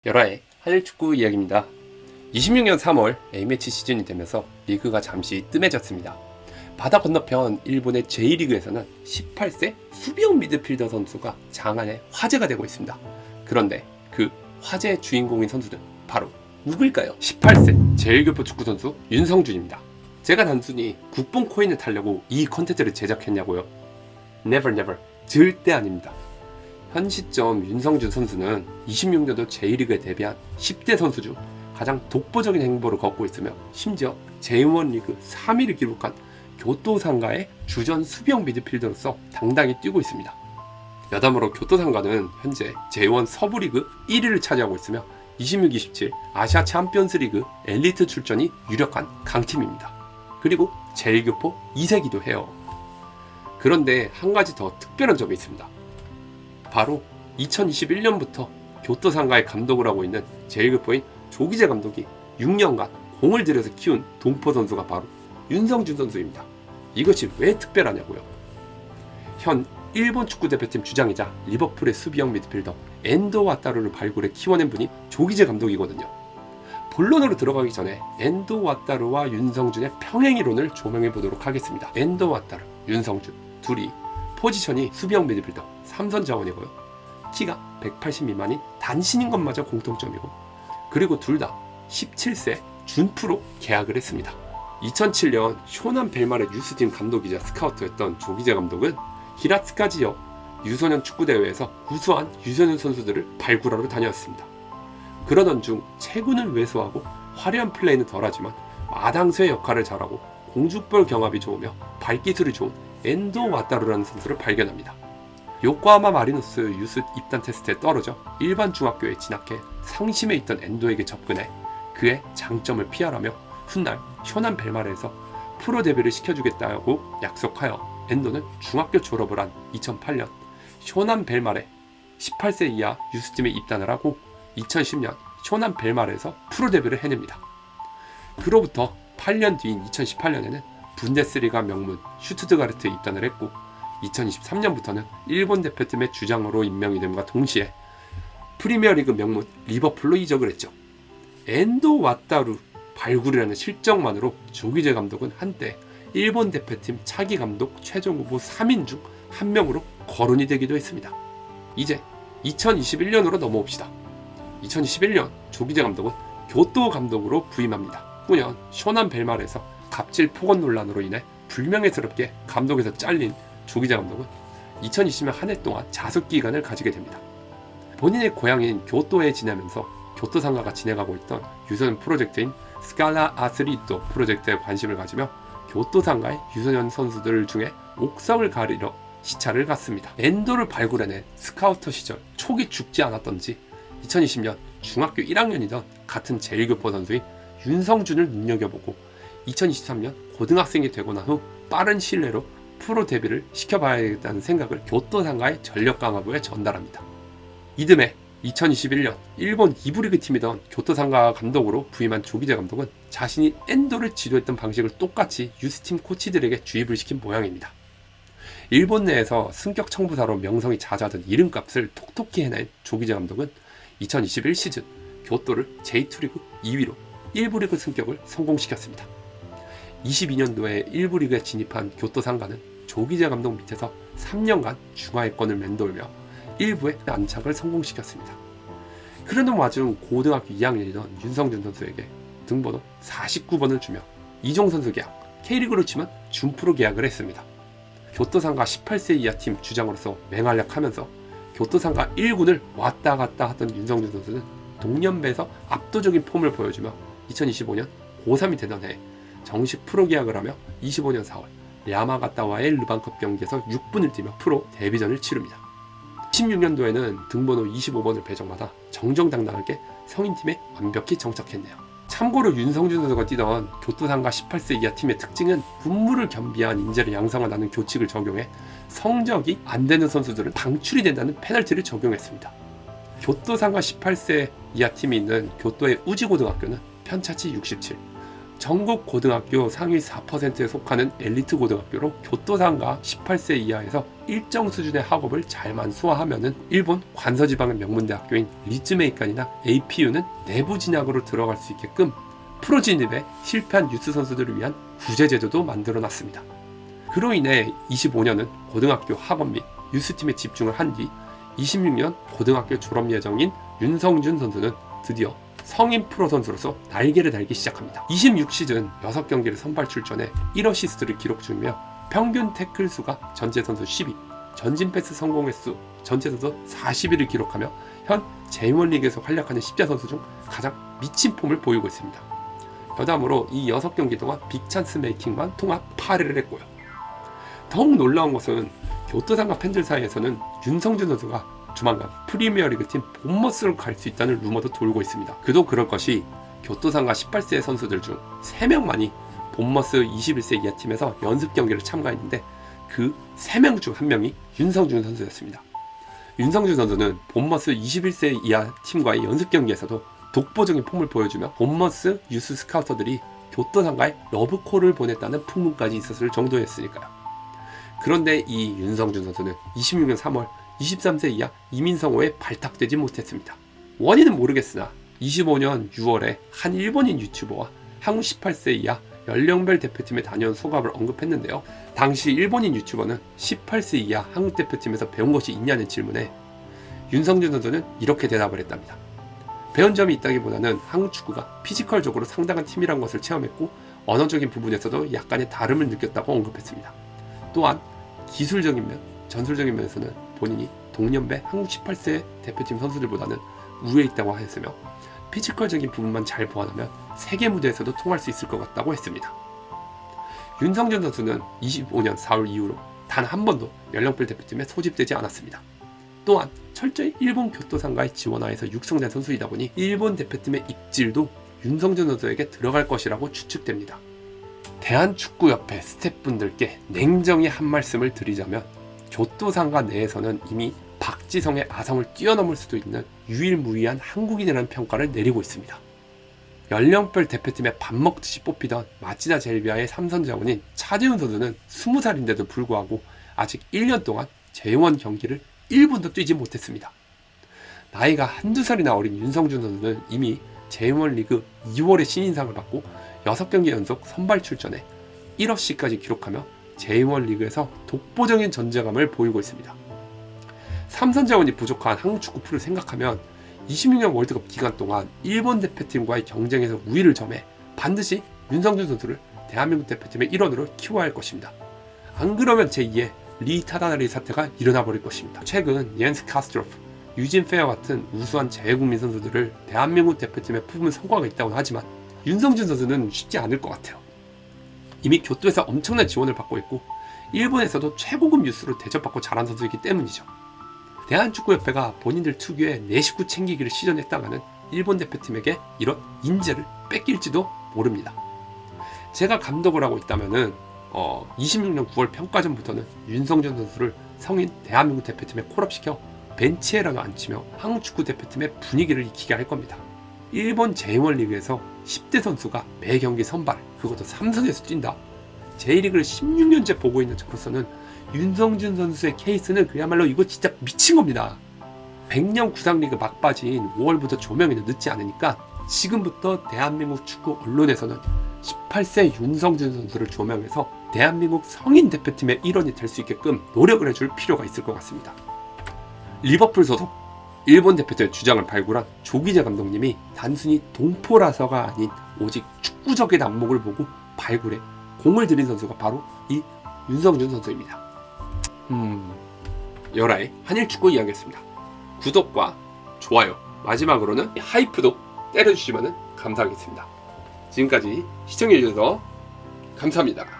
열화의 한일축구 이야기입니다. 26년 3월 A매치 시즌이 되면서 리그가 잠시 뜸해졌습니다. 바다 건너편 일본의 J리그에서는 18세 수비형 미드필더 선수가 장안의 화제가 되고 있습니다. 그런데 그 화제의 주인공인 선수는 바로 누구일까요? 18세 제일교포 축구선수 윤성준입니다. 제가 단순히 국뽕 코인을 타려고 이 컨텐츠를 제작했냐고요? Never never, 절대 아닙니다. 현 시점 윤성준 선수는 26년도 J리그에 데뷔한 10대 선수 중 가장 독보적인 행보를 걷고 있으며 심지어 J1 리그 3위를 기록한 교토상가의 주전 수비형 미드필더로서 당당히 뛰고 있습니다. 여담으로 교토상가는 현재 J1 서부리그 1위를 차지하고 있으며 26-27 아시아 챔피언스 리그 엘리트 출전이 유력한 강팀입니다. 그리고 제일교포 2세기도 해요. 그런데 한 가지 더 특별한 점이 있습니다. 바로 2021년부터 교토상가의 감독을 하고 있는 제일교포인 조기재 감독이 6년간 공을 들여서 키운 동포 선수가 바로 윤성준 선수입니다. 이것이 왜 특별하냐고요? 현 일본 축구대표팀 주장이자 리버풀의 수비형 미드필더 엔도 와타루를 발굴해 키워낸 분이 조기재 감독이거든요. 본론으로 들어가기 전에 엔도 와타루와 윤성준의 평행이론을 조명해 보도록 하겠습니다. 엔도 와타루, 윤성준 둘이 포지션이 수비형 미드필더 3선 자원이고요. 키가 180 미만인 단신인 것마저 공통점이고, 그리고 둘 다 17세 준프로 계약을 했습니다. 2007년 쇼난 벨마르 유스팀 감독이자 스카우터였던 조기재 감독은 히라츠카 지역 유소년 축구대회에서 우수한 유소년 선수들을 발굴하러 다녔습니다. 그러던 중 체구는 왜소하고 화려한 플레이는 덜하지만 마당쇠 역할을 잘하고 공중볼 경합이 좋으며 발기술이 좋은 엔도 와타루라는 선수를 발견합니다. 요코하마 마리노스 유스 입단 테스트에 떨어져 일반 중학교에 진학해 상심해 있던 엔도에게 접근해 그의 장점을 피하라며 훗날 쇼난 벨마르에서 프로 데뷔를 시켜주겠다고 약속하여 엔도는 중학교 졸업을 한 2008년 쇼난 벨마르 18세 이하 유스팀에 입단을 하고 2010년 쇼난 벨마르에서 프로 데뷔를 해냅니다. 그로부터 8년 뒤인 2018년에는 분데스리가 명문 슈투트가르트에 입단을 했고 2023년부터는 일본 대표팀의 주장으로 임명이 됨과 동시에 프리미어리그 명문 리버풀로 이적을 했죠. 엔도 와타루 발굴이라는 실적만으로 조기재 감독은 한때 일본 대표팀 차기 감독 최종 후보 3인 중 한 명으로 거론이 되기도 했습니다. 이제 2021년으로 넘어옵시다. 2021년 조기재 감독은 교토 감독으로 부임합니다. 후년 쇼난 벨마르에서 갑질 폭언 논란으로 인해 불명예스럽게 감독에서 잘린 조기재 감독은 2020년 한 해 동안 자숙 기간을 가지게 됩니다. 본인의 고향인 교토에 지내면서 교토상가가 진행하고 있던 유소년 프로젝트인 스칼라 아스리토 프로젝트에 관심을 가지며 교토상가의 유소년 선수들 중에 옥성을 가리러 시차를 갔습니다. 엔도를 발굴해낸 스카우터 시절 촉이 죽지 않았던지 2020년 중학교 1학년이던 같은 제일교포 선수인 윤성준을 눈여겨보고 2023년 고등학생이 되고 난 후 빠른 시일 내로 프로 데뷔를 시켜봐야겠다는 생각을 교토상가의 전력강화부에 전달합니다. 이듬해 2021년 일본 2부 리그 팀이던 교토상가 감독으로 부임한 조기재 감독은 자신이 엔도를 지도했던 방식을 똑같이 유스팀 코치들에게 주입을 시킨 모양입니다. 일본 내에서 승격 청부사로 명성이 자자하던 이름값을 톡톡히 해낸 조기재 감독은 2021 시즌 교토를 J2 리그 2위로 1부 리그 승격을 성공시켰습니다. 22년도에 1부 리그에 진입한 교토상가는 조기재 감독 밑에서 3년간 중하위권을 맴돌며 1부에 안착을 성공시켰습니다. 그러는 와중 고등학교 2학년이던 윤성준 선수에게 등번호 49번을 주며 이종 선수 계약, K리그로 치면 준프로 계약을 했습니다. 교토상가 18세 이하 팀 주장으로서 맹활약하면서 교토상가 1군을 왔다 갔다 하던 윤성준 선수는 동년배에서 압도적인 폼을 보여주며 2025년 고3이 되던 해 정식 프로 계약을 하며 25년 4월 야마가타와의 르반컵 경기에서 6분을 뛰며 프로 데뷔전을 치릅니다. 16년도에는 등번호 25번을 배정받아 정정당당하게 성인팀에 완벽히 정착했네요. 참고로 윤성준 선수가 뛰던 교토상가 18세 이하 팀의 특징은 분무를 겸비한 인재를 양성하는 교칙을 적용해 성적이 안 되는 선수들은 방출이 된다는 페널티를 적용했습니다. 교토상가 18세 이하 팀이 있는 교토의 우지고등학교는 편차치 67, 전국 고등학교 상위 4%에 속하는 엘리트 고등학교로 교토상가 18세 이하에서 일정 수준의 학업을 잘만 수화하면은 일본 관서지방의 명문대학교인 리츠메이칸이나 APU는 내부 진학으로 들어갈 수 있게끔 프로 진입에 실패한 유스 선수들을 위한 구제제도도 만들어놨습니다. 그로 인해 25년은 고등학교 학업 및 유스팀에 집중을 한 뒤 26년 고등학교 졸업 예정인 윤성준 선수는 드디어 성인 프로 선수로서 날개를 달기 시작합니다. 26시즌 6경기를 선발 출전해 1어시스트를 기록 중이며 평균 태클 수가 전체 선수 10위, 전진 패스 성공 횟수 전체 선수 40위를 기록하며 현 J1 리그에서 활약하는 10대 선수 중 가장 미친 폼을 보이고 있습니다. 여담으로 이 6경기 동안 빅찬스 메이킹만 통합 8회를 했고요. 더욱 놀라운 것은 교토상가 팬들 사이에서는 윤성준 선수가 조만간 프리미어리그 팀 본머스로 갈 수 있다는 루머도 돌고 있습니다. 그도 그럴 것이 교토상가 18세 선수들 중 3명만이 본머스 21세 이하 팀에서 연습 경기를 참가했는데 그 3명 중 1명이 윤성준 선수였습니다. 윤성준 선수는 본머스 21세 이하 팀과의 연습 경기에서도 독보적인 폼을 보여주며 본머스 유스 스카우터들이 교토상가에 러브콜을 보냈다는 풍문까지 있었을 정도였으니까요. 그런데 이 윤성준 선수는 26년 3월 23세 이하 이민성호에 발탁되지 못했습니다. 원인은 모르겠으나 25년 6월에 한 일본인 유튜버와 한국 18세 이하 연령별 대표팀에 다녀온 소감을 언급했는데요. 당시 일본인 유튜버는 18세 이하 한국 대표팀에서 배운 것이 있냐는 질문에 윤성준 선수는 이렇게 대답을 했답니다. 배운 점이 있다기보다는 한국 축구가 피지컬적으로 상당한 팀이란 것을 체험했고 언어적인 부분에서도 약간의 다름을 느꼈다고 언급했습니다. 또한 기술적인 면, 전술적인 면에서는 본인이 동년배 한국 18세 대표팀 선수들보다는 우위에 있다고 하였으며 피지컬적인 부분만 잘 보완하면 세계 무대에서도 통할 수 있을 것 같다고 했습니다. 윤성준 선수는 25년 4월 이후로 단 한 번도 연령별 대표팀에 소집되지 않았습니다. 또한 철저히 일본 교토상가의 지원하에서 육성된 선수이다 보니 일본 대표팀의 입질도 윤성준 선수에게 들어갈 것이라고 추측됩니다. 대한축구협회 스태프분들께 냉정히 한 말씀을 드리자면 교토상가 내에서는 이미 박지성의 아성을 뛰어넘을 수도 있는 유일무이한 한국인이라는 평가를 내리고 있습니다. 연령별 대표팀에 밥 먹듯이 뽑히던 마치다 젤비아의 3선 자원인 차재훈 선수는 20살인데도 불구하고 아직 1년 동안 J1 경기를 1분도 뛰지 못했습니다. 나이가 한두 살이나 어린 윤성준 선수는 이미 J1 리그 2월에 신인상을 받고 6경기 연속 선발 출전해 1어시까지 기록하며 J1 리그에서 독보적인 존재감을 보이고 있습니다. 3선 자원이 부족한 한국 축구 프로를 생각하면 26년 월드컵 기간 동안 일본 대표팀과의 경쟁에서 우위를 점해 반드시 윤성준 선수를 대한민국 대표팀의 일원으로 키워야 할 것입니다. 안 그러면 제2의 리 타다나리 사태가 일어나 버릴 것입니다. 최근 옌스 카스트로프, 유진 페어 같은 우수한 재외국민 선수들을 대한민국 대표팀에 품은 성과가 있다고 하지만 윤성준 선수는 쉽지 않을 것 같아요. 이미 교토에서 엄청난 지원을 받고 있고 일본에서도 최고급 뉴스로 대접받고 자란 선수이기 때문이죠. 대한축구협회가 본인들 특유의 내 식구 챙기기를 시전했다가는 일본 대표팀에게 이런 인재를 뺏길지도 모릅니다. 제가 감독을 하고 있다면은 26년 9월 평가전부터는 윤성준 선수를 성인 대한민국 대표팀에 콜업시켜 벤치에라도 앉히며 한국 축구 대표팀의 분위기를 익히게 할 겁니다. 일본 J1 리그에서 10대 선수가 매 경기 선발, 그것도 3선에서 뛴다. J리그를 16년째 보고 있는 저로서는 윤성준 선수의 케이스는 그야말로 이거 진짜 미친 겁니다. 100년 구상리그 막바지인 5월부터 조명이 늦지 않으니까 지금부터 대한민국 축구 언론에서는 18세 윤성준 선수를 조명해서 대한민국 성인 대표팀의 일원이 될 수 있게끔 노력을 해줄 필요가 있을 것 같습니다. 리버풀 소속 일본 대표팀의 주장을 발굴한 조기재 감독님이 단순히 동포라서가 아닌 오직 축구적인 안목을 보고 발굴해 공을 들인 선수가 바로 이 윤성준 선수입니다. 열아의 한일축구 이야기였습니다. 구독과 좋아요, 마지막으로는 하이프도 때려주시면 감사하겠습니다. 지금까지 시청해주셔서 감사합니다.